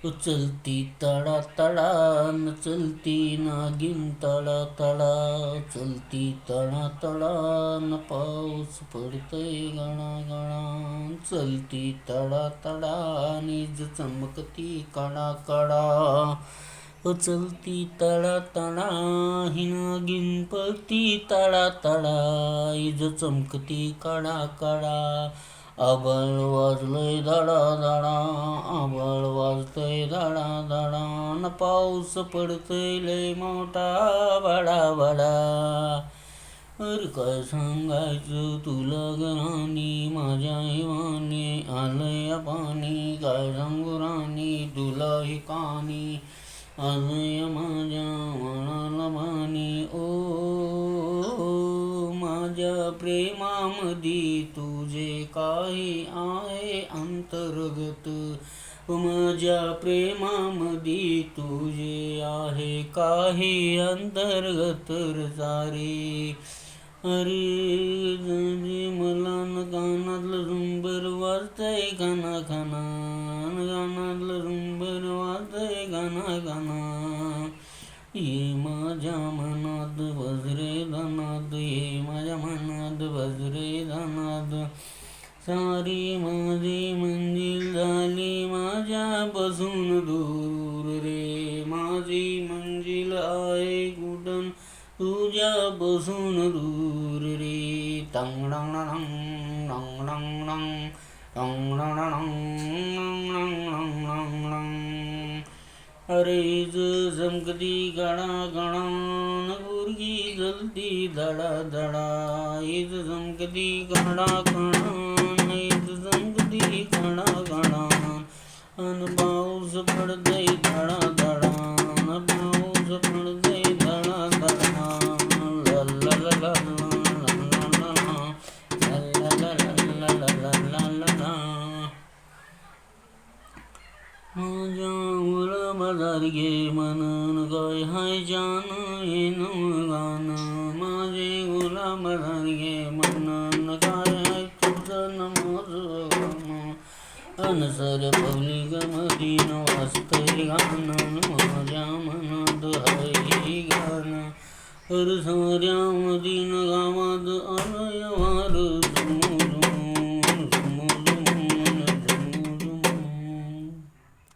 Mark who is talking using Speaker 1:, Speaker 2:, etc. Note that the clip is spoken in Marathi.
Speaker 1: चलती तडा तडा न चलती नागिन तडा तडा. चलती तडा तडा न पाऊस पडतय गणा गणा. चलती तडा तडा निज चमकती कडा कडा. चलती तडा तडा ही नागिन पळती तडा तडा. इज चमकती कडा कडा. आभाळ वाजलंय धडा धडा. आभाळ वाजतय धडा धडा. न पाऊस पडतय लय मोठा बडा बडा. अरे काय सांगायचं तुला राणी, माझ्या इवाने आलंय पाणी. काय सांगू राणी तुला ही कहाणी, आलंय माझ्या मनाला पाणी. ओ माझ्या प्रेमामध्ये तुझे काही आहे अंतर्गत. माझ्या प्रेमामध्ये तुझे आहे काही अंतर्गत सारे. अरे मला न गाण्यातलं झुंबर वाजतंय गाना गाना. गाण्यातलं झुंबर वाजतंय गाना गाना. ये माझ्या मनात वज्रे धनात. ये माझ्या मनात वज्रे धनात. सारी माझी मंजिल झाली माझ्यापासून दूर रे. माझी मंजिल आहे कुठं तुझ्यापासून दूर रे. टंग डंग डंग डंग डंग डंग डंग डंग डंग डंग डंग. अरे इज चमकती गणा गणा न पोरगी जलती धडा धडा. इज चमकती गणा गणा इज चमकती गणा गणा. अन पाऊस पडतय धडा धडा. न पाऊस पडतय धडा धडा. ला ला ला ला माझ्या मुला बाजार घे म्हणून काय हाय जान येणं गाणं. माझे गुलाम बाजार घे म्हणून काय हाय तुझं माझं गाणं. अनसर पब्लिक मधीन वाजतंय गाणं. माझ्या मनात आहे गाणं. हर साऱ्या मधीन गावात आलंय वार